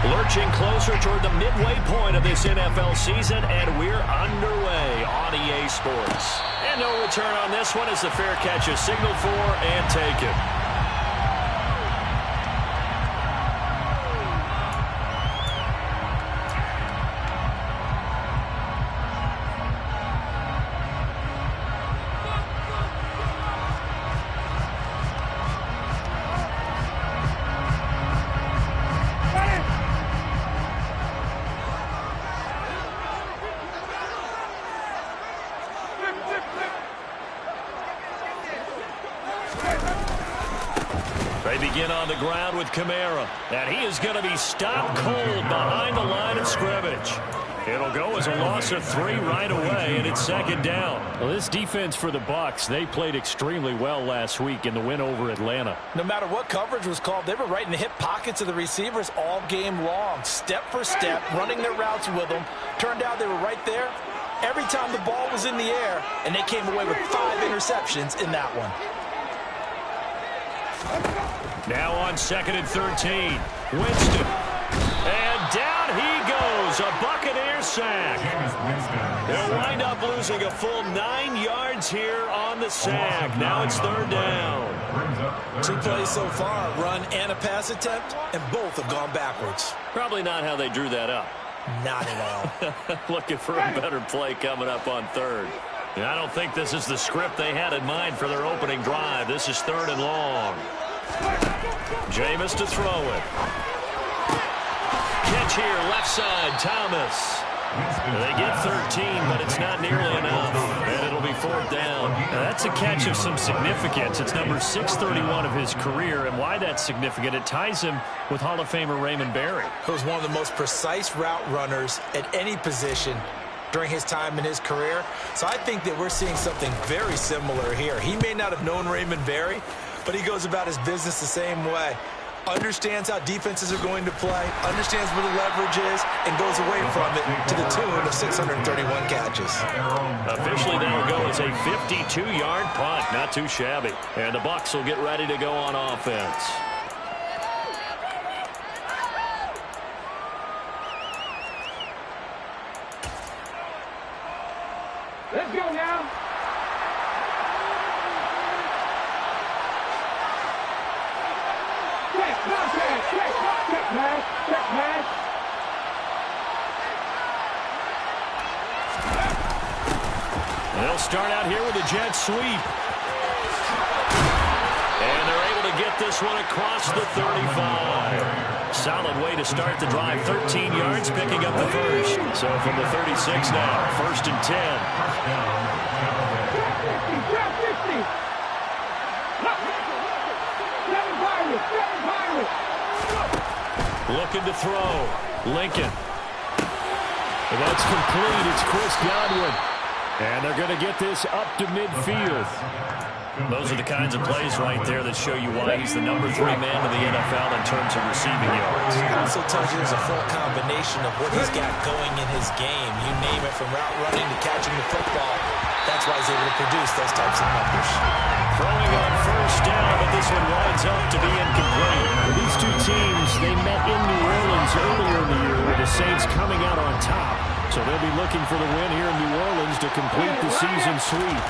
Lurching closer toward the midway point of this NFL season, and we're underway on EA Sports. And no return on this one as the fair catch is signaled for and taken. They begin on the ground with Kamara, and he is going to be stopped cold behind the line of scrimmage. It'll go as a loss of 3 right away, and it's second down. Well, this defense for the Bucs, they played extremely well last week in the win over Atlanta. No matter what coverage was called, they were right in the hip pockets of the receivers all game long, step for step, running their routes with them. Turned out they were right there every time the ball was in the air, and they came away with 5 interceptions in that one. Now on 2nd and 13, Winston. And down he goes, a Buccaneer sack. They'll wind up losing a full 9 yards here on the sack. Now it's 3rd down. 2 plays so far, run and a pass attempt, and both have gone backwards. Probably not how they drew that up. Not at all. Looking for a better play coming up on 3rd. And I don't think this is the script they had in mind for their opening drive. This is 3rd and long. Jameis to throw it. Catch here, left side, Thomas. They get 13, but it's not nearly enough. And it'll be 4th down. Now, that's a catch of some significance. It's number 631 of his career, and why that's significant, it ties him with Hall of Famer Raymond Berry. Who was one of the most precise route runners at any position during his time in his career. So I think that we're seeing something very similar here. He may not have known Raymond Berry, but he goes about his business the same way. Understands how defenses are going to play, understands where the leverage is, and goes away from it to the tune of 631 catches. Officially that will go as a 52-yard punt. Not too shabby. And the Bucs will get ready to go on offense. Let's go now. Check, man. They'll start out here with a jet sweep. And they're able to get this one across the 35. Solid way to start the drive. 13 yards, picking up the first. So from the 36 now, 1st and 10. Looking to throw. Lincoln. And that's complete. It's Chris Godwin. And they're going to get this up to midfield. Those are the kinds of plays right there that show you why he's the number 3 man in the NFL in terms of receiving yards. It also tells you there's a full combination of what he's got going in his game. You name it, from route running to catching the football. That's why he's able to produce those types of numbers. Throwing on 1st down, but this one winds up to be incomplete. These two teams, they met in New Orleans earlier in the year with the Saints coming out on top. So they'll be looking for the win here in New Orleans to complete the season sweep.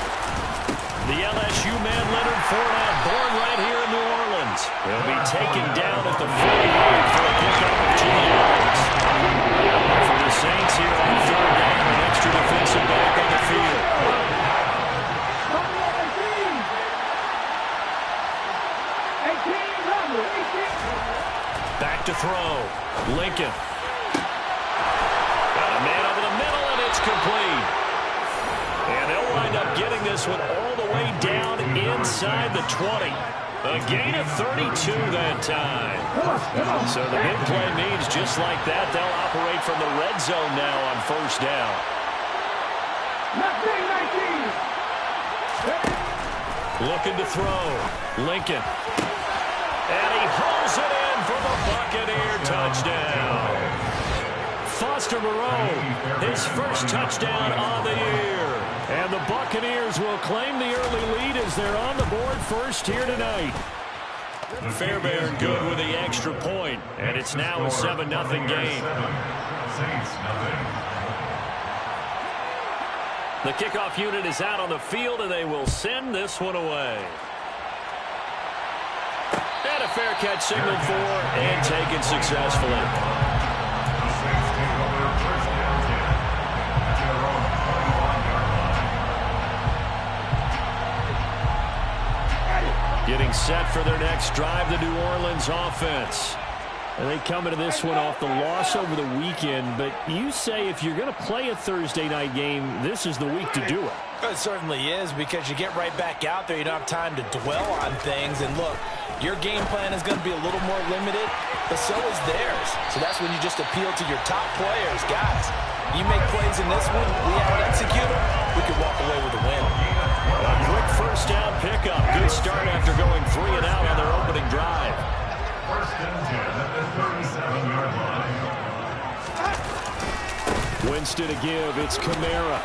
The LSU man, Leonard Fournette, born right here in New Orleans. He'll be taken down at the 48 for a pickup of 2 yards. For the Saints here on 3rd down, an extra defensive back on the field. Back to throw. Lincoln. Got a man over the middle, and it's complete. And they'll wind up getting this one all the way down inside the 20. A gain of 32 that time. So the big play means just like that, they'll operate from the red zone now on 1st down. Looking to throw. Lincoln. And he hauls it in for the Buccaneer touchdown. Foster Moreau, his first touchdown on the year. And the Buccaneers will claim the early lead as they're on the board first here tonight. Fairbairn good with the extra point. And it's now a 7-0 game. The kickoff unit is out on the field, and they will send this one away. And a fair catch signaled for and taken successfully. Getting set for their next drive, the New Orleans offense. And they come into this one off the loss over the weekend, but you say if you're going to play a Thursday night game, this is the week to do it. It certainly is, because you get right back out there. You don't have time to dwell on things. And look, your game plan is going to be a little more limited, but so is theirs. So that's when you just appeal to your top players. Guys, you make plays in this one, we have to execute them, we could walk away with a win. A quick first down pickup. Good start after going 3 and out on their opening drive. First and 10 at the 37-yard line. Winston to give. It's Kamara.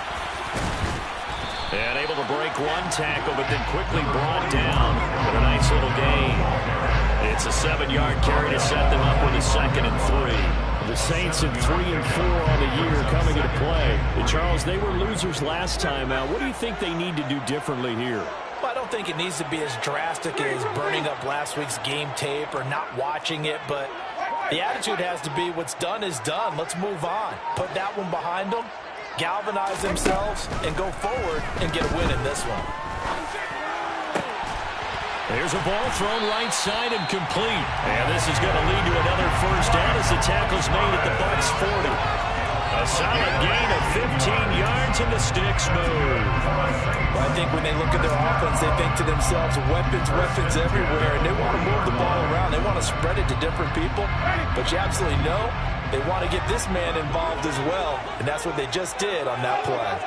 And able to break one tackle, but then quickly brought down with a nice little gain. It's a 7-yard carry to set them up with a 2nd and 3. The Saints in 3 and 4 on the year coming into play. And Charles, they were losers last time out. What do you think they need to do differently here? Well, I don't think it needs to be as drastic as burning up last week's game tape or not watching it, but the attitude has to be what's done is done. Let's move on. Put that one behind them, galvanize themselves, and go forward and get a win in this one. There's a ball thrown right side and complete. And this is going to lead to another first down as the tackle's made at the Bucs 40. A solid gain of 15 yards and the sticks move. Well, I think when they look at their offense, they think to themselves, weapons, weapons everywhere, and they want to move the ball around. They want to spread it to different people, but you absolutely know they want to get this man involved as well, and that's what they just did on that play.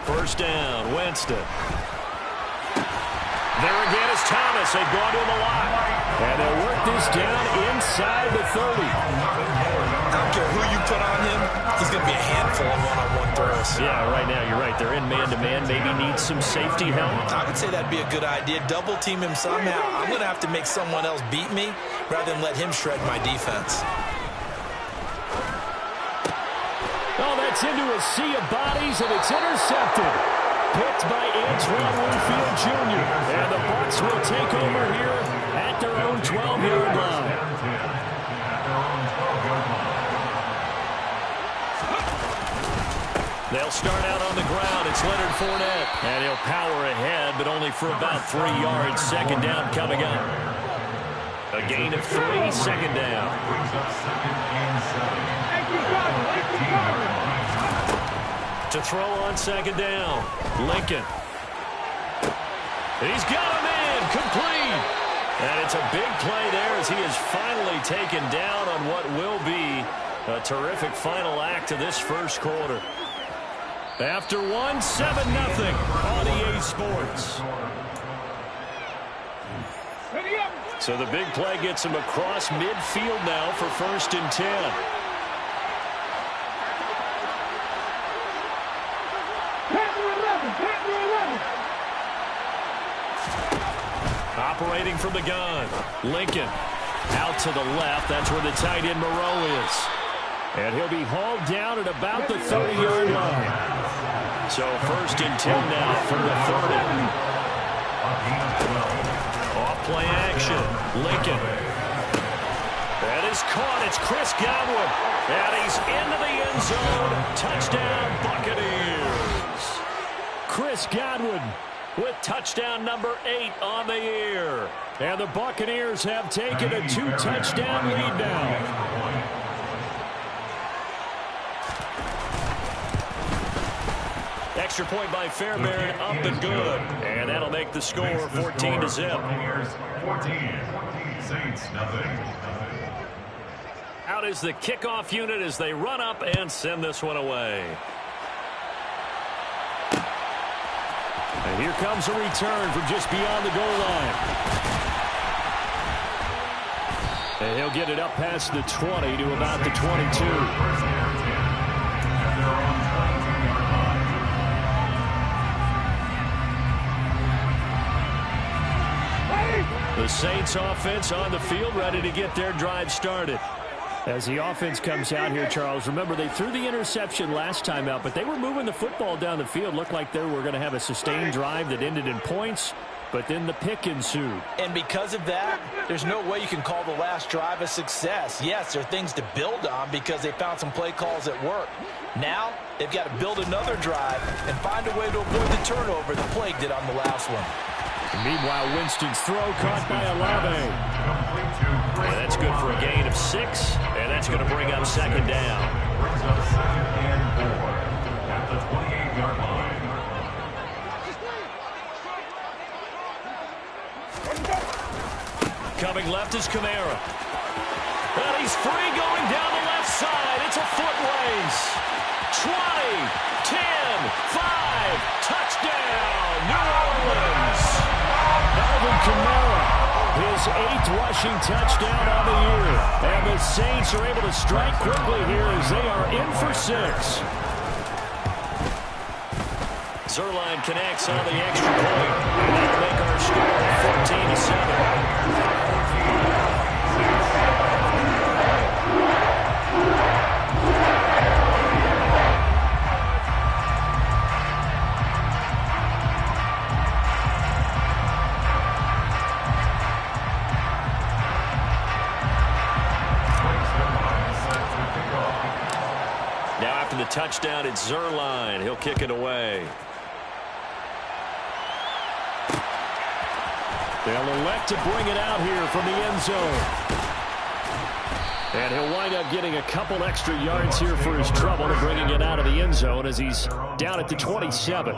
First down, Winston. There again is Thomas. They've gone to him a lot. And they'll work this down inside the 30. I don't care who you put on him, he's going to be a handful of one-on-one throws. Yeah, right now, you're right. They're in man-to-man. Maybe need some safety help. I would say that'd be a good idea. Double team him somehow. I'm going to have to make someone else beat me rather than let him shred my defense. Oh, that's into a sea of bodies, and it's intercepted. Picked by Antoine Winfield Jr. And the Bucs will take over here at their own 12-yard line. They'll start out on the ground. It's Leonard Fournette. And he'll power ahead, but only for about 3 yards. Second down coming up. A gain of 3, second down. To throw on second down, Lincoln. He's got him in, complete. And it's a big play there as he is finally taken down on what will be a terrific final act of this first quarter. After 1, 7-0 on EA Sports. So the big play gets him across midfield now for 1st and 10. Operating from the gun, Lincoln out to the left. That's where the tight end Moreau is. And he'll be hauled down at about the 30-yard line. So 1st and 10 now from the 30. Off play action, Lincoln. That is caught. It's Chris Godwin. And he's into the end zone. Touchdown, Buccaneers. Chris Godwin with touchdown number 8 on the year. And the Buccaneers have taken a 2-touchdown lead now. Extra point by Fairbairn, up and good. And that'll make the score 14-0. Saints, nothing. Out is the kickoff unit as they run up and send this one away. And here comes a return from just beyond the goal line. And he'll get it up past the 20 to about the 22. The Saints offense on the field, ready to get their drive started. As the offense comes out here, Charles, remember they threw the interception last time out, but they were moving the football down the field. Looked like they were going to have a sustained drive that ended in points, but then the pick ensued. And because of that, there's no way you can call the last drive a success. Yes, there are things to build on because they found some play calls that work. Now, they've got to build another drive and find a way to avoid the turnover the play did on the last one. Meanwhile, Winston's throw caught by Olave. And that's good for a gain of 6, and that's going to bring up second down. Brings up 2nd and 4 at the 28-yard line. Coming left is Kamara. And he's free going down the left side. It's a foot race. 20, 10, 5, touchdown, New Orleans. Alvin Kamara, his 8th rushing touchdown on the year. And the Saints are able to strike quickly here as they are in for 6. Zerline connects on the extra point. And that'll make our score 14-7. The touchdown, it's Zerline. He'll kick it away. They'll elect to bring it out here from the end zone. And he'll wind up getting a couple extra yards here for his trouble and bringing it out of the end zone as he's down at the 27.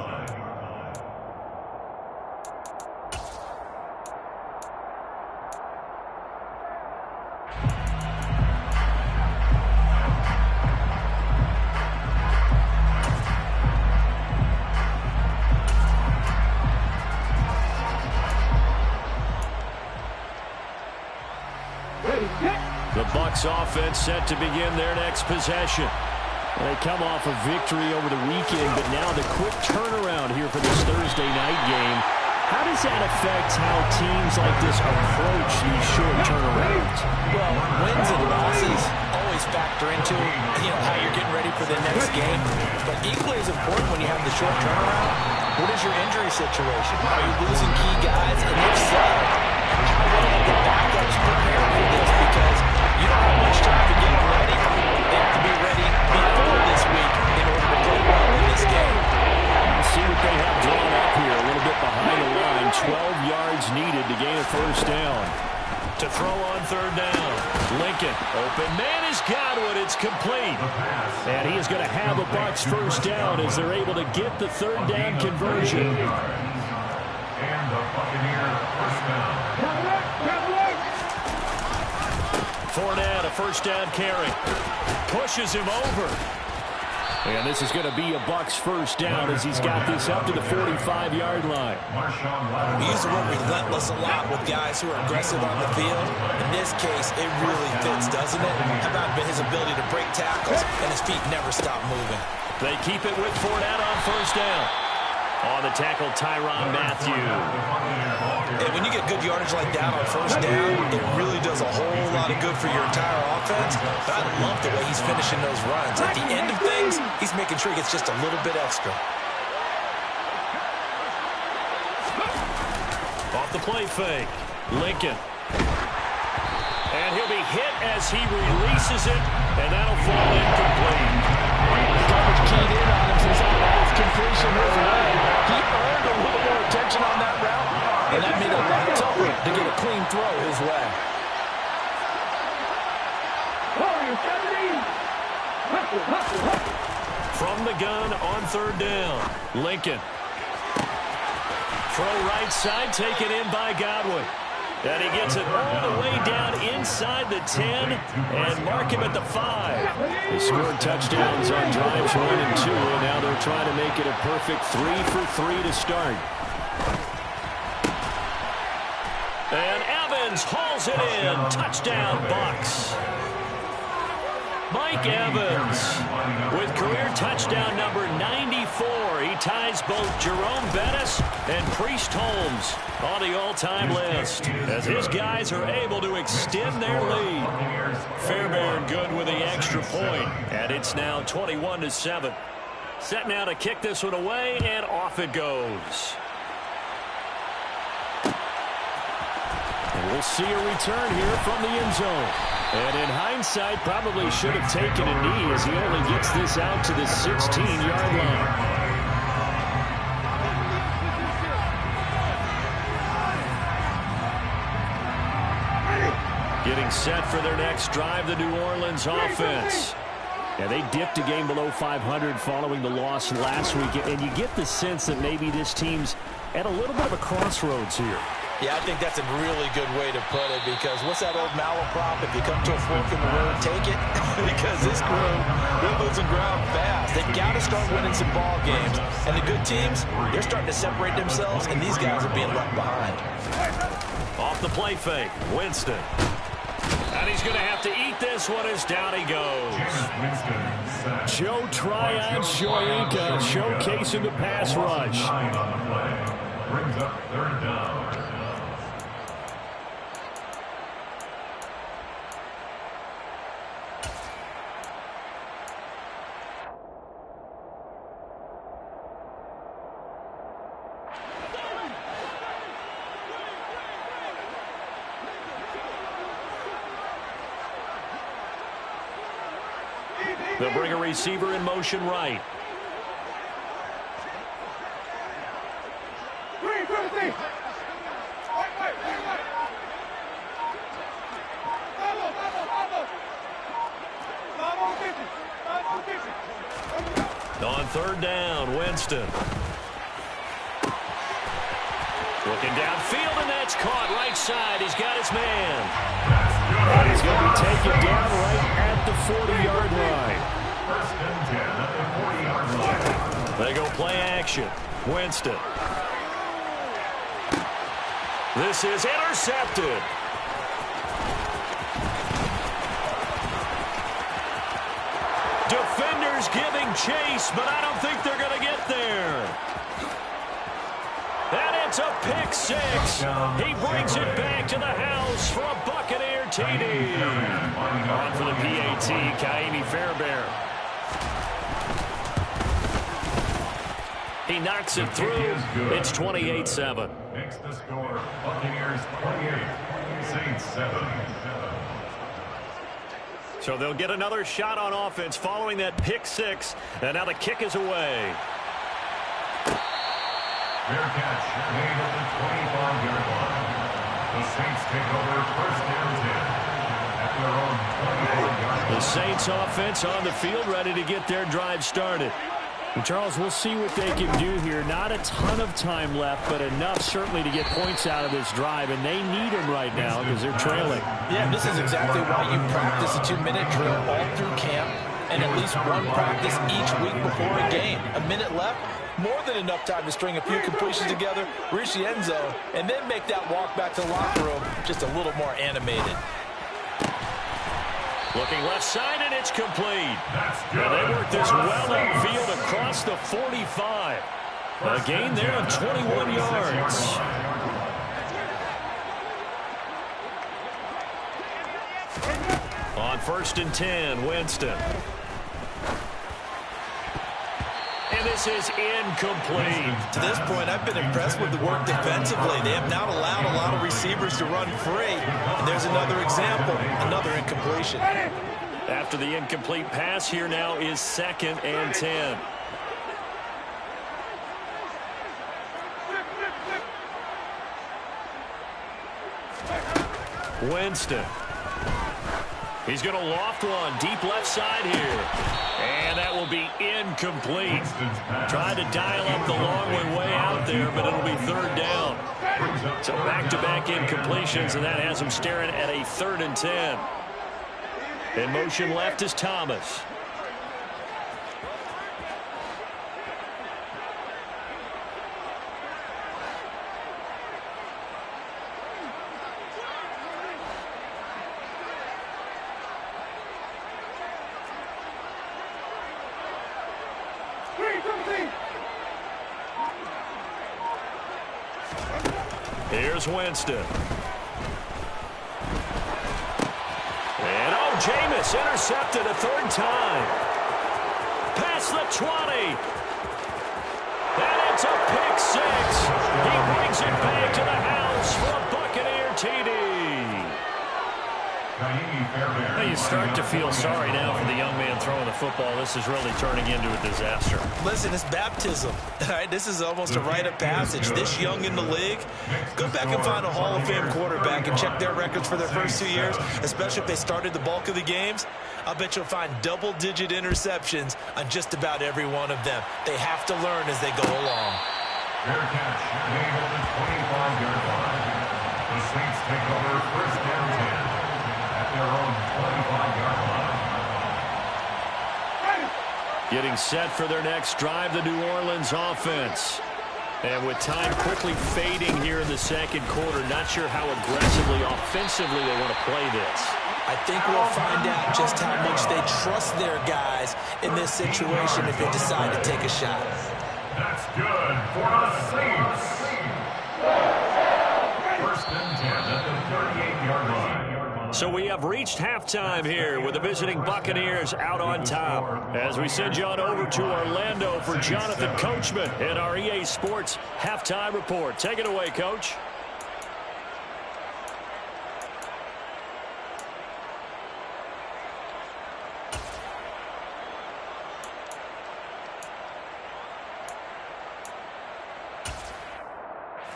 The Bucs offense set to begin their next possession. They come off a victory over the weekend, but now the quick turnaround here for this Thursday night game. How does that affect how teams like this approach these short turnarounds? Well, wins and losses always factor into how you're getting ready for the next game. But equally as important when you have the short turnaround, what is your injury situation? Are you losing key guys? And if so, how well have the backups prepared for this? Because you don't have much time to get them ready. They have to be ready before this week in order to play well in this game. See what they have drawn up here. A little bit behind the line. 12 yards needed to gain a first down. To throw on third down. Lincoln. Open man is Godwin. It's complete. And he is going to have a Bucs first down as they're able to get the third down conversion. And the Buccaneer first down. Fournette, a first down carry. Pushes him over. And this is going to be a Bucs first down as he's got this up to the 45-yard line. We use the word relentless a lot with guys who are aggressive on the field. In this case, it really fits, doesn't it? How about his ability to break tackles and his feet never stop moving? They keep it with Fournette on first down. On the tackle, Tyrann Mathieu. And when you get good yardage like that on first down, it really does a whole lot of good for your entire offense. But I love the way he's finishing those runs. At the end of things, he's making sure he gets just a little bit extra. Off the play fake, Lincoln. And he'll be hit as he releases it, and that'll fall incomplete. Coverage keyed in on him since his completion his way. He earned a little more attention on that route, and that made it a lot tougher to get a clean throw his way. From the gun on third down, Lincoln. Throw right side, taken in by Godwin. And he gets it all the way down inside the 10 and mark him at the 5. They scored touchdowns on drives 1 and 2, and now they're trying to make it a perfect 3 for 3 to start. And Evans hauls it in. Touchdown, Bucs. Mike Evans with career touchdown number 94. He ties both Jerome Bettis And Priest Holmes on the all-time list as his guys are able to extend their lead. Fairbairn good with the extra point, and it's now 21-7. Set now to kick this one away, and off it goes. And we'll see a return here from the end zone. And in hindsight, probably should have taken a knee as he only gets this out to the 16-yard line. Getting set for their next drive, the New Orleans offense. Yeah, they dipped a game below 500 following the loss last week, and you get the sense that maybe this team's at a little bit of a crossroads here. Yeah, I think that's a really good way to put it, because what's that old malaprop? If you come to a fork in the road, take it. Because this crew, they're losing ground fast. They've got to start winning some ball games. And the good teams, they're starting to separate themselves, and these guys are being left behind. Off the play fake, Winston. And he's going to have to eat this one as down he goes. Joe Tryon Shoyinka showcasing the pass rush. Brings up third down. They'll bring a receiver in motion right. On third down, Winston. Looking downfield, and that's caught right side. He's got his man. And he's going to be taken down right at the 40-yard line. First and 10 at the 40-yard line. They go play action. Winston. This is intercepted. Defenders giving chase, but I don't think they're going to get there. And it's a pick six. He brings it back to the house for a Buccaneer TD. On for the PAT, Kaimi Fairbairn. He knocks it through. It's 28-7. Makes the score Buccaneers 28, Saints 7. So they'll get another shot on offense following that pick six. And now the kick is away. Fair catch made at the 25-yard line. The Saints take over first and 10 at their own 25-yard line. The Saints offense on the field ready to get their drive started. And Charles, we'll see what they can do here. Not a ton of time left, but enough certainly to get points out of this drive, and they need them right now because they're trailing. Yeah, this is exactly why you practice a 2-minute drill all through camp and at least one practice each week before a game. A minute left, more than enough time to string a few completions together, reach the end zone, and then make that walk back to the locker room just a little more animated. Looking left side, and it's complete. And they work this well upfield across the 45. A gain there of 21 yards. On first and 10, Winston. And this is incomplete. To this point, I've been impressed with the work defensively. They have not allowed a lot of receivers to run free. And there's another example, another incompletion. After the incomplete pass, here now is second and 10. Winston. He's going to loft one deep left side here. And that will be incomplete. Tried to dial up the long way out there, but it'll be third down. So back-to-back incompletions, and that has him staring at a 3rd and 10. In motion left is Thomas. Here's Winston. And Jameis intercepted a third time. Past the 20. And it's a pick six. He brings it back to the house for a Buccaneer TD. Well, you start to feel sorry now for the young man throwing the football. This is really turning into a disaster. Listen, it's baptism. All right, this is almost a rite of passage. This young in the league, go back and find a Hall of Fame quarterback and check their records for their first 2 years, especially if they started the bulk of the games. I'll bet you'll find double-digit interceptions on just about every one of them. They have to learn as they go along. Fair catch, made at the 25-yard line. The Saints take over first down 10 at their own 25-yard line. Getting set for their next drive, the New Orleans offense. And with time quickly fading here in the second quarter, not sure how aggressively, offensively they want to play this. I think we'll find out just how much they trust their guys in this situation if they decide to take a shot. That's good for the Saints. First and 10 at the 38-yard line. So we have reached halftime here with the visiting Buccaneers out on top. As we send you on over to Orlando for Jonathan Coachman in our EA Sports Halftime Report. Take it away, Coach.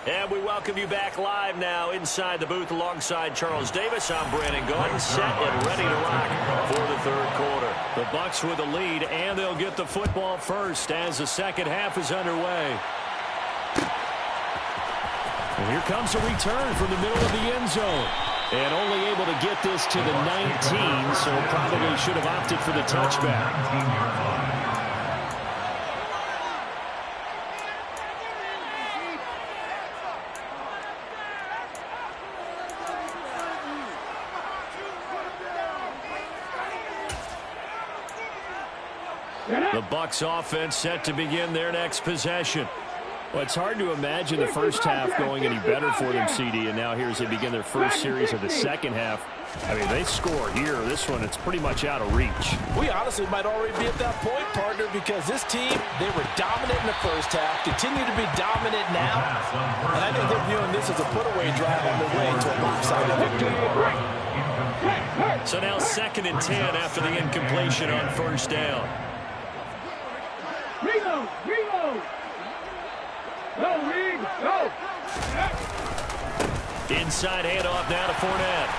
And we welcome you back live now inside the booth alongside Charles Davis. I'm Brandon Gordon, set and ready to rock for the third quarter. The Bucs with the lead, and they'll get the football first as the second half is underway. And here comes a return from the middle of the end zone. And only able to get this to the 19, so probably should have opted for the touchback. The Bucs offense set to begin their next possession. Well, it's hard to imagine the first half going any better for them, CD, and now here as they begin their first series of the second half. I mean, they score here. This one, it's pretty much out of reach. We honestly might already be at that point, partner, because this team, they were dominant in the first half, continue to be dominant now, and I think they're viewing this as a put-away drive on their way to a lopsided victory. So now 2nd and 10 after the incompletion on first down. Reload! Reload! Go, Reed! Go! Inside handoff now to Fournette.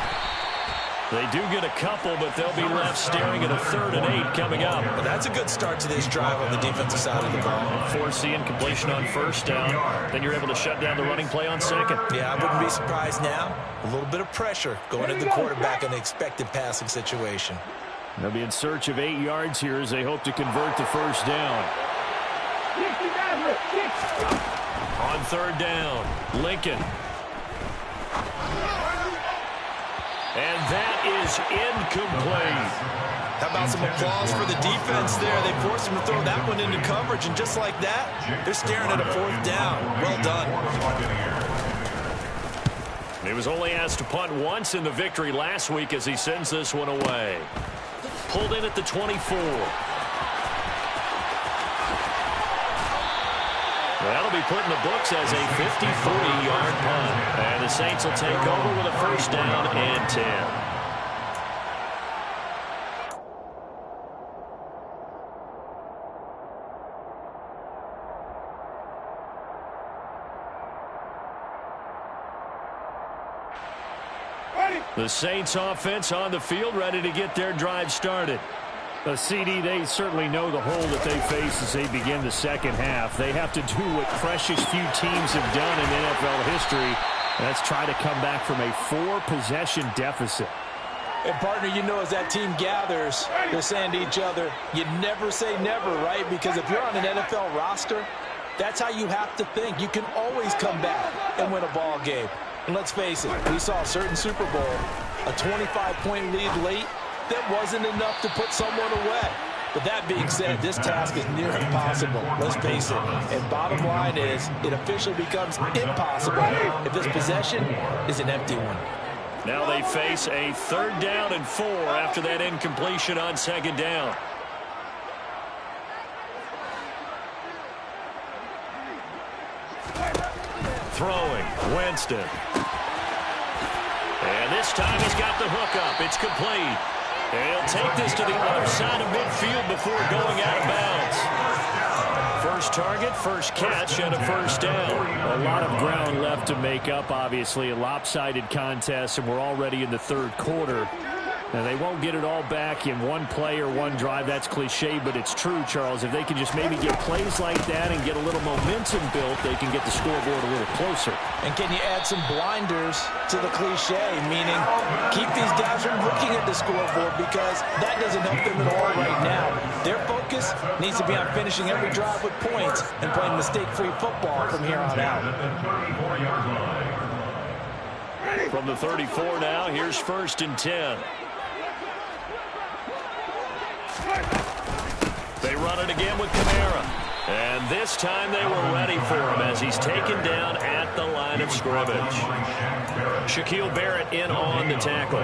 They do get a couple, but they'll be left staring at a 3rd and 8 coming up. Well, that's a good start to this drive on the defensive side of the ball. Force the incompletion on first down. Then you're able to shut down the running play on second. Yeah, I wouldn't be surprised now. A little bit of pressure going at the quarterback in the expected passing situation. They'll be in search of 8 yards here as they hope to convert the first down. On 3rd down, Lincoln. And that is incomplete. How about some applause for the defense there? They forced him to throw that one into coverage, and just like that, they're staring at a 4th down. Well done. He was only asked to punt once in the victory last week as he sends this one away. Pulled in at the 24. That'll be put in the books as a 53-yard punt. And the Saints will take over with a first down and 10. The Saints offense on the field, ready to get their drive started. The CD, they certainly know the hole that they face as they begin the second half. They have to do what precious few teams have done in NFL history. That's try to come back from a 4-possession deficit. And, partner, you know, as that team gathers, they're saying to each other, you never say never, right? Because if you're on an NFL roster, that's how you have to think. You can always come back and win a ball game. And let's face it, we saw a certain Super Bowl, a 25-point lead late, that wasn't enough to put someone away. But that being said, this task is near impossible. Let's face it. And bottom line is, it officially becomes impossible if this possession is an empty one. Now they face a 3rd down and 4 after that incompletion on 2nd down. Throwing, Winston. And this time he's got the hook up. It's complete. And he'll take this to the other side of midfield before going out of bounds. First target, first catch, and a 1st down. A lot of ground left to make up, obviously. A lopsided contest, and we're already in the 3rd quarter. Now, they won't get it all back in one play or one drive. That's cliche, but it's true, Charles. If they can just maybe get plays like that and get a little momentum built, they can get the scoreboard a little closer. And can you add some blinders to the cliche, meaning keep these guys from looking at the scoreboard, because that doesn't help them at all right now. Their focus needs to be on finishing every drive with points and playing mistake-free football from here on out. From the 34 now, here's 1st and 10. They run it again with Kamara. And this time they were ready for him as he's taken down at the line of scrimmage. Shaquille Barrett in on the tackle.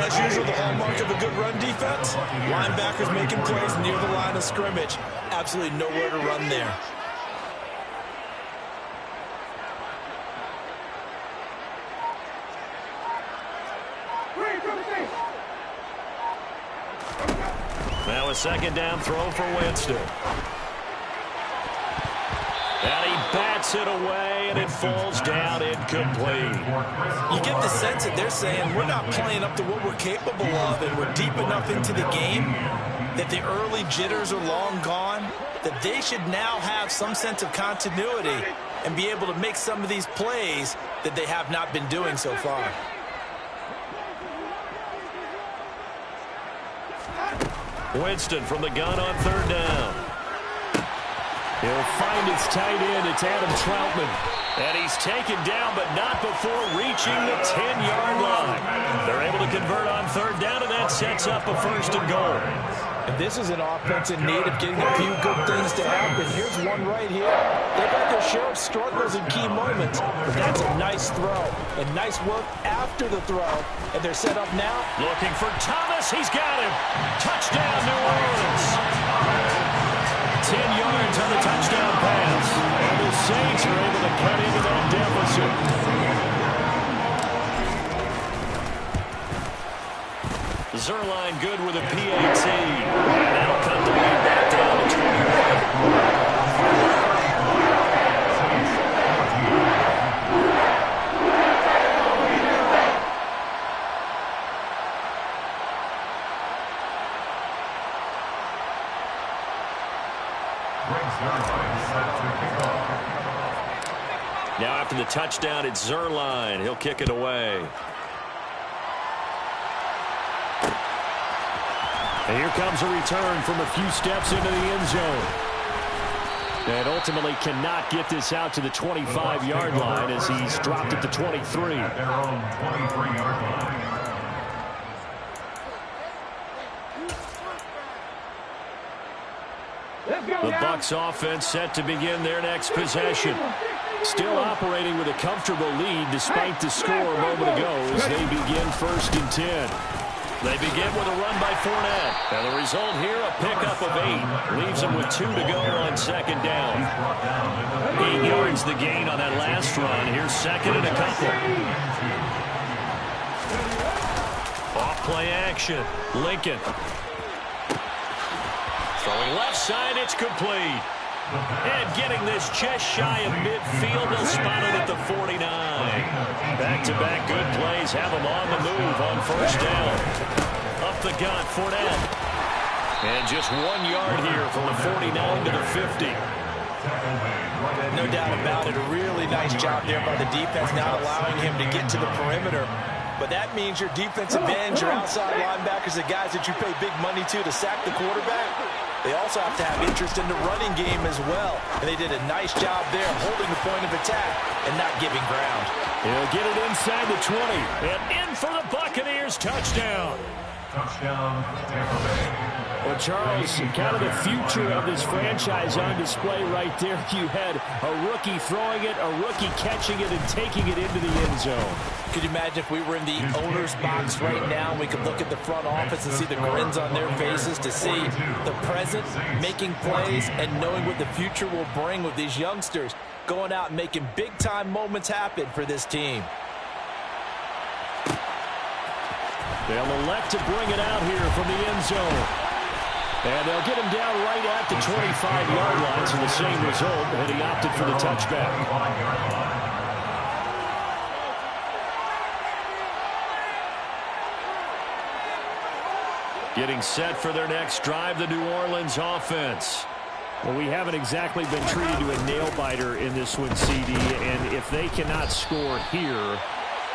As usual, the hallmark of a good run defense, linebackers making plays near the line of scrimmage. Absolutely nowhere to run there. Now a 2nd down throw for Winston. And he bats it away, and it falls down incomplete. You get the sense that they're saying we're not playing up to what we're capable of, and we're deep enough into the game that the early jitters are long gone, that they should now have some sense of continuity and be able to make some of these plays that they have not been doing so far. Winston from the gun on 3rd down. He'll find his tight end. It's Adam Troutman. And he's taken down, but not before reaching the 10-yard line. They're able to convert on 3rd down, and that sets up a 1st and goal. And this is an offense in need of getting a few good things to happen. Here's one right here. They've had their share of struggles in key moments, but that's a nice throw. And nice work after the throw. And they're set up now. Looking for Thomas. He's got him. Touchdown, New Orleans. 10 yards on the touchdown pass. And the Saints are able to cut into that deficit. Zerline good with a PAT. And that'll cut the lead back down to 21. Now after the touchdown, it's Zerline. He'll kick it away. And here comes a return from a few steps into the end zone. And ultimately cannot get this out to the 25-yard line as he's dropped at the 23. At their own 23-yard line. The Bucs offense set to begin their next possession. Still operating with a comfortable lead despite the score a moment ago as they begin 1st and 10. They begin with a run by Fournette. And the result here, a pickup of 8. Leaves them with 2 to go on 2nd down. 8 yards the gain on that last run. Here's 2nd and a couple. Off play action. Lincoln. Throwing left side, it's complete. And getting this just shy of midfield, they'll spot it at the 49. Back-to-back good plays have them on the move on 1st down. Up the gut, Fournette. And just 1 yard here from the 49 to the 50. No doubt about it, a really nice job there by the defense, not allowing him to get to the perimeter. But that means your defensive ends, your outside linebackers, the guys that you pay big money to sack the quarterback, they also have to have interest in the running game as well. And they did a nice job there holding the point of attack and not giving ground. He'll get it inside the 20. And in for the Buccaneers touchdown. Touchdown, Tampa Bay. Well, Charles, kind of the future of this franchise on display right there. You had a rookie throwing it, a rookie catching it, and taking it into the end zone. Could you imagine if we were in the owner's box right now and we could look at the front office and see the grins on their faces, to see the present making plays and knowing what the future will bring with these youngsters going out and making big-time moments happen for this team. They'll elect to bring it out here from the end zone. And they'll get him down right at the 25-yard line, so the same result, and he opted for the touchback. Getting set for their next drive, the New Orleans offense. Well, we haven't exactly been treated to a nail-biter in this one, CD, and if they cannot score here,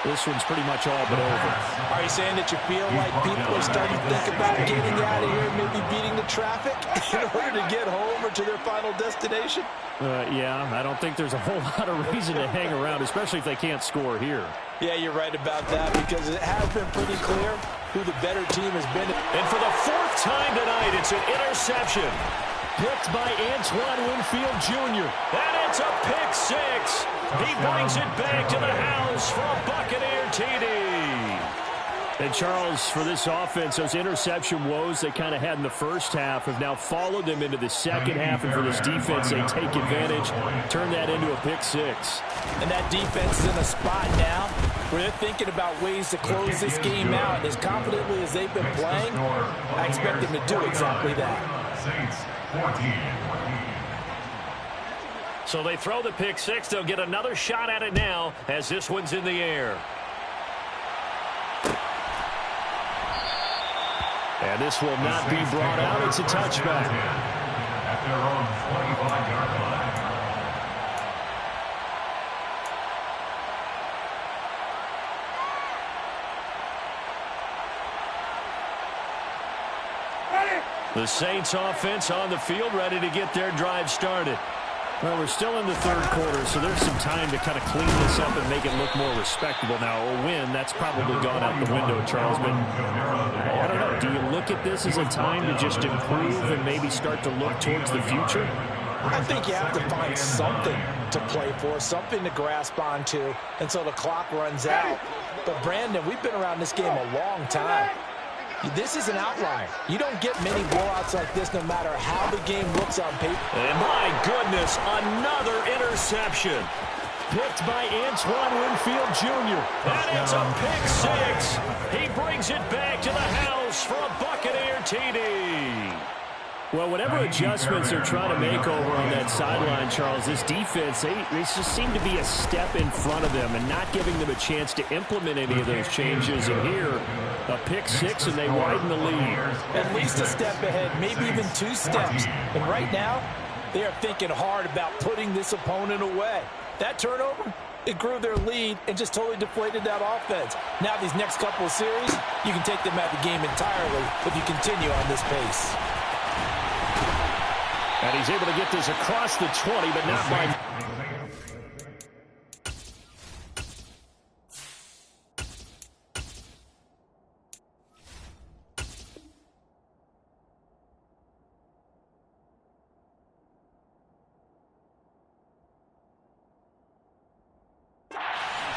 this one's pretty much all but over. Are you saying that you feel like people are starting to think about getting out of here, maybe beating the traffic in order to get home or to their final destination? Yeah, I don't think there's a whole lot of reason to hang around, especially if they can't score here. Yeah, you're right about that, because it has been pretty clear who the better team has been. And for the fourth time tonight, it's an interception. Picked by Antoine Winfield Jr. And it's a pick six. He brings it back to the house for a Buccaneer TD. And Charles, for this offense, those interception woes they kind of had in the first half have now followed them into the second half. And for this defense, they take advantage, turn that into a pick six. And that defense is in a spot now where they're thinking about ways to close this game out. And as confidently as they've been playing, I expect them to do exactly that. Saints 14. So they throw the pick six. They'll get another shot at it now as this one's in the air. And this will not be brought out. It's a touchback. At their own 25-yard line. The Saints offense on the field, ready to get their drive started. Well, we're still in the third quarter, so there's some time to kind of clean this up and make it look more respectable. Now, a win, that's probably gone out the window, Charles. But I don't know. Do you look at this as a time to just improve and maybe start to look towards the future? I think you have to find something to play for, something to grasp onto until the clock runs out. But, Brandon, we've been around this game a long time. This is an outlier. You don't get many blowouts like this no matter how the game looks on paper. And my goodness, another interception. Picked by Antoine Winfield Jr. And it's a pick six. He brings it back to the house for a Buccaneer TD. Well, whatever adjustments they're trying to make over on that sideline, Charles, this defense, they just seem to be a step in front of them and not giving them a chance to implement any of those changes. And here, a pick six, and they widen the lead. At least a step ahead, maybe even two steps. And right now, they are thinking hard about putting this opponent away. That turnover, it grew their lead and just totally deflated that offense. Now these next couple of series, you can take them out of the game entirely if you continue on this pace. And he's able to get this across the 20, but not by...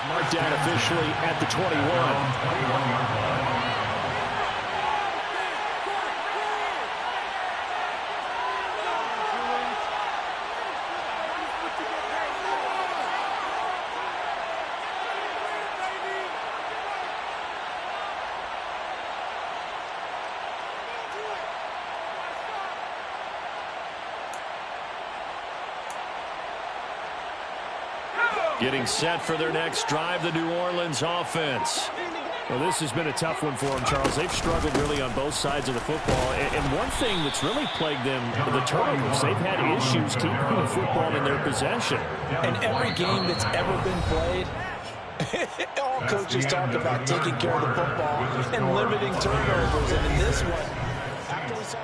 Marked down officially at the 21. Getting set for their next drive, the New Orleans offense. Well, this has been a tough one for them, Charles. They've struggled really on both sides of the football. And one thing that's really plagued them, the turnovers. They've had issues keeping the football in their possession. And every game that's ever been played, all coaches talk about taking care of the football and limiting turnovers. And in this one, after we saw...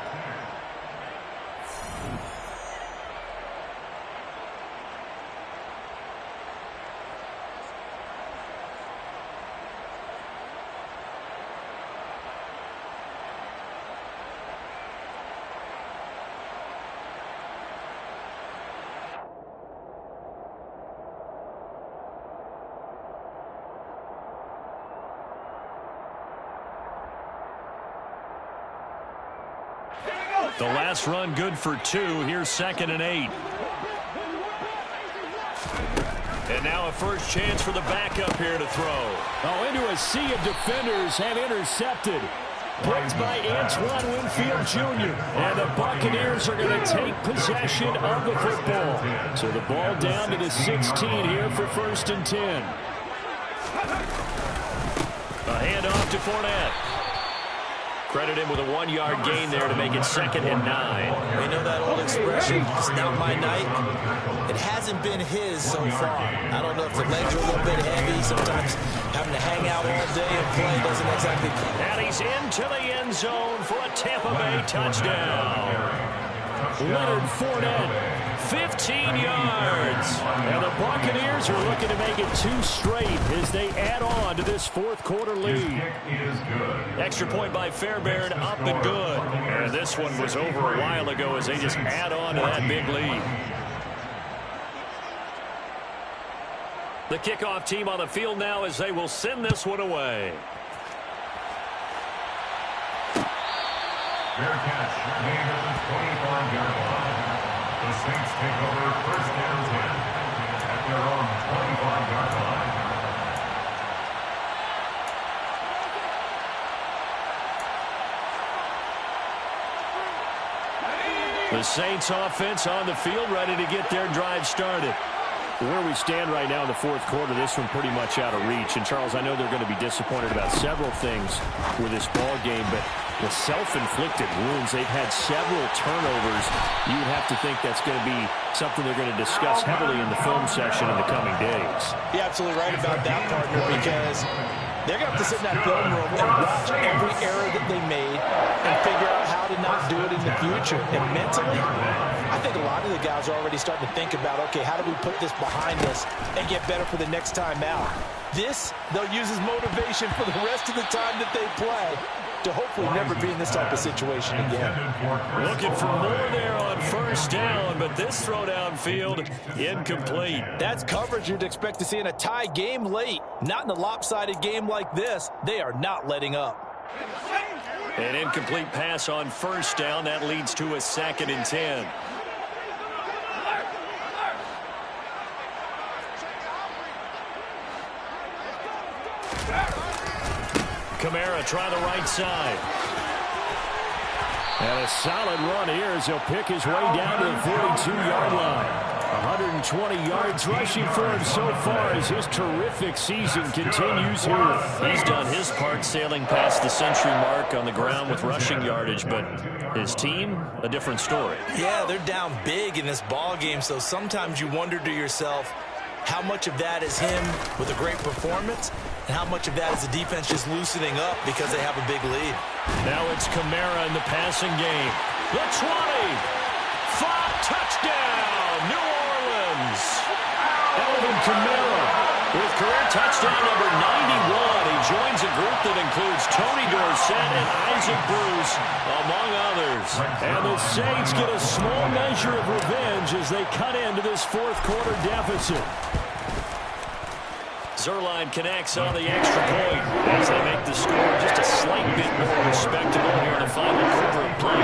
The last run good for 2. Here's 2nd and 8. And now a first chance for the backup here to throw. Oh, into a sea of defenders and intercepted. Picked by Antoine Winfield Jr. And the Buccaneers are going to take possession of the football. So the ball down to the 16 here for 1st and 10. A handoff to Fournette. Credit him with a 1-yard gain there to make it 2nd and 9. You know that old expression, it's not my night? It hasn't been his so far. I don't know if the legs are a little bit heavy. Sometimes having to hang out all day and play doesn't exactly... And he's into the end zone for a Tampa Bay touchdown. Leonard Fournette, 15 yards. And the Buccaneers are looking to make it 2 straight as they add on to this 4th quarter lead. Extra point by Fairbairn, up and good. And this one was over a while ago as they just add on to that big lead. The kickoff team on the field now as they will send this one away. Fair catch made at the 25-yard line. The Saints take over 1st and 10 at their own 25-yard line. The Saints offense on the field ready to get their drive started. Where we stand right now in the 4th quarter, this one pretty much out of reach. And, Charles, I know they're going to be disappointed about several things with this ball game, but the self-inflicted wounds, they've had several turnovers. You would have to think that's going to be something they're going to discuss heavily in the film session in the coming days. You're absolutely right about that, partner, because they're going to have to sit in that film room and watch every error that they made and figure out how to not do it in the future. And mentally, I think a lot of the guys are already starting to think about, okay, how do we put this behind us and get better for the next time out? This, they'll use as motivation for the rest of the time that they play to hopefully never be in this type of situation again. Looking for more there on 1st down, but this throw downfield incomplete. That's coverage you'd expect to see in a tie game late. Not in a lopsided game like this. They are not letting up. An incomplete pass on 1st down. That leads to a 2nd and 10. Kamara try the right side. And a solid run here as he'll pick his way down to the 42-yard line. 120 yards rushing for him so far as his terrific season continues here. He's done his part sailing past the century mark on the ground with rushing yardage, but his team, a different story. Yeah, they're down big in this ball game, so sometimes you wonder to yourself how much of that is him with a great performance and how much of that is the defense just loosening up because they have a big lead. Now it's Kamara in the passing game. The 20. Touchdown, New Orleans. Alvin Kamara with career touchdown number 91. He joins a group that includes Tony Dorsett and Isaac Bruce, among others. And the Saints get a small measure of revenge as they cut into this 4th quarter deficit. Zerline connects on the extra point as they make the score just a slight bit more respectable here in the final quarter of play.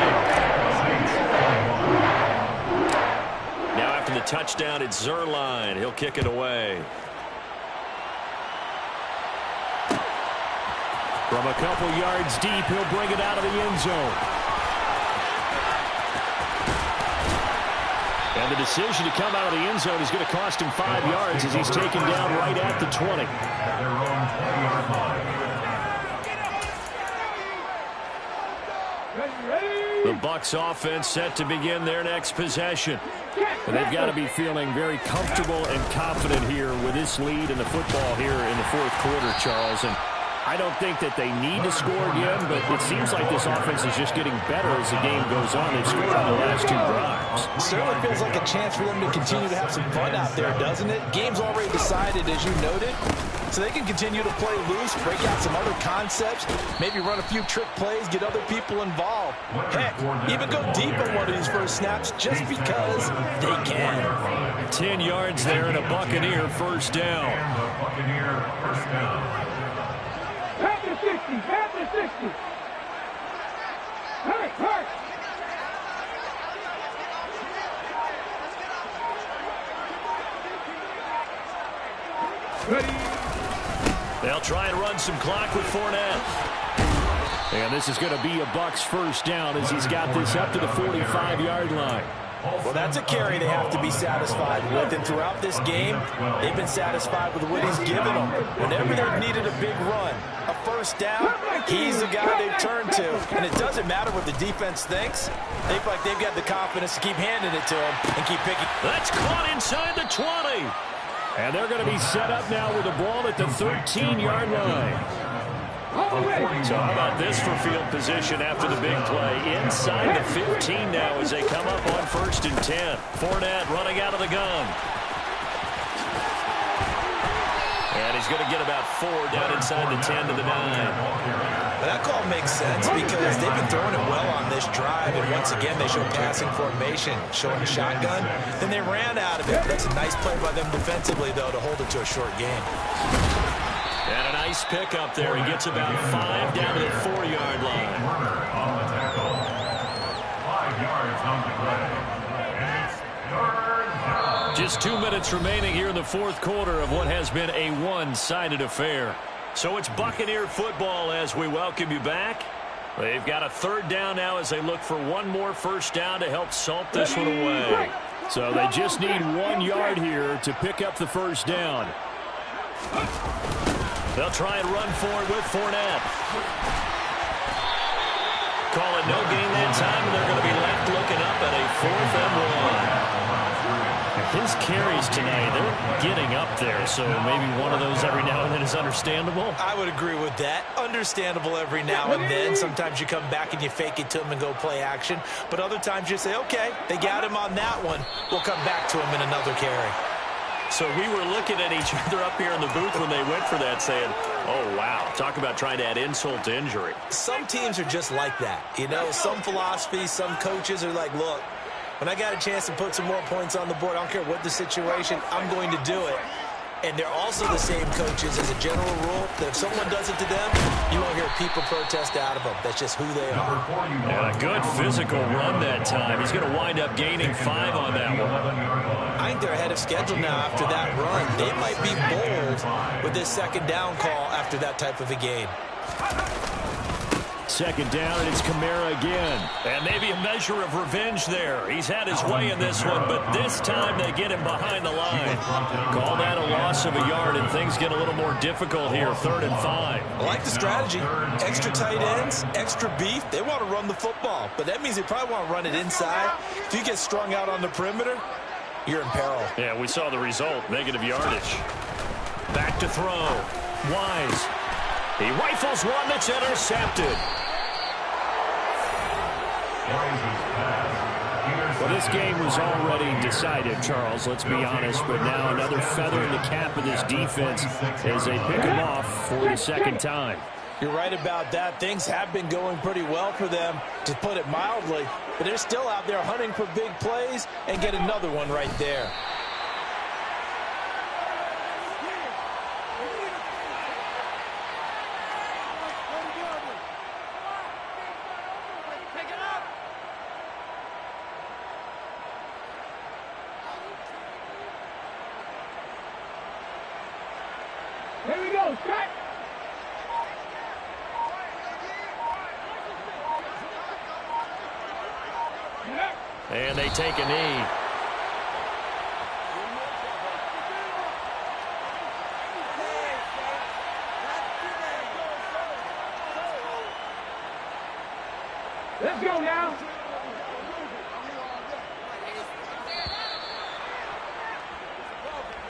Now after the touchdown, it's Zerline. He'll kick it away. From a couple yards deep, he'll bring it out of the end zone. And the decision to come out of the end zone is going to cost him 5 yards as he's taken down right at the 20. The Bucs offense set to begin their next possession. And they've got to be feeling very comfortable and confident here with this lead in the football here in the 4th quarter, Charles. And I don't think that they need to score again, but it seems like this offense is just getting better as the game goes on. They've scored on the last 2 drives. Certainly feels like a chance for them to continue to have some fun out there, doesn't it? Game's already decided, as you noted, so they can continue to play loose, break out some other concepts, maybe run a few trick plays, get other people involved. Heck, even go deep on one of these first snaps just because they can. 10 yards there and a Buccaneer first down. Back to 60, back to 60. Hurt. Ready. They'll try and run some clock with Fournette. And this is going to be a Bucs first down as he's got this up to the 45-yard line. Well, that's a carry they have to be satisfied with. And throughout this game, they've been satisfied with what he's given them. Whenever they've needed a big run, a first down, he's the guy they've turned to. And it doesn't matter what the defense thinks. They feel like they've got the confidence to keep handing it to him and keep picking. That's caught inside the 20. And they're going to be set up now with the ball at the 13-yard line. So how about this for field position after the big play? Inside the 15 now as they come up on 1st and 10. Fournette running out of the gun. And he's going to get about 4 down inside the 10 to the 9. Well, that call makes sense because they've been throwing it well on this drive, and once again they show passing formation, showing a shotgun. Then they ran out of it. That's a nice play by them defensively, though, to hold it to a short game. And a nice pickup there. He gets about 5 down to the 4-yard line. On the tackle. 5 yards on the play. And it's 3rd down. Just 2 minutes remaining here in the 4th quarter of what has been a one-sided affair. So it's Buccaneer football as we welcome you back. They've got a 3rd down now as they look for one more first down to help salt this one away. So they just need 1 yard here to pick up the first down. They'll try and run for it with Fournette. Call it no gain that time, and they're going to be left looking up at a 4th and 1. His carries tonight, they're getting up there, so maybe one of those every now and then is understandable. I would agree with that. Understandable every now and then. Sometimes you come back and you fake it to him and go play action. But other times you say, okay, they got him on that one. We'll come back to him in another carry. So we were looking at each other up here in the booth when they went for that saying, oh, wow, talk about trying to add insult to injury. Some teams are just like that. You know, some philosophies, some coaches are like, look, when I got a chance to put some more points on the board, I don't care what the situation, I'm going to do it. And they're also the same coaches as a general rule that if someone does it to them, you won't hear people protest out of them. That's just who they are. And a good physical run that time. He's going to wind up gaining 5 on that one. I think they're ahead of schedule now after that run. They might be bold with this 2nd down call after that type of a gain. 2nd down, and it's Kamara again. And maybe a measure of revenge there. He's had his way in this one, but this time they get him behind the line. Call that a loss of a yard, and things get a little more difficult here. 3rd and 5. I like the strategy. Extra tight ends, extra beef. They want to run the football, but that means they probably want to run it inside. If you get strung out on the perimeter, you're in peril. Yeah, we saw the result. Negative yardage. Back to throw. Wise. He rifles one that's intercepted. Well, this game was already decided, Charles, let's be honest, but now another feather in the cap of this defense as they pick him off for the 2nd time. You're right about that. Things have been going pretty well for them, to put it mildly, but they're still out there hunting for big plays and get another one right there. Here we go, set. And they take a knee. Let's go now.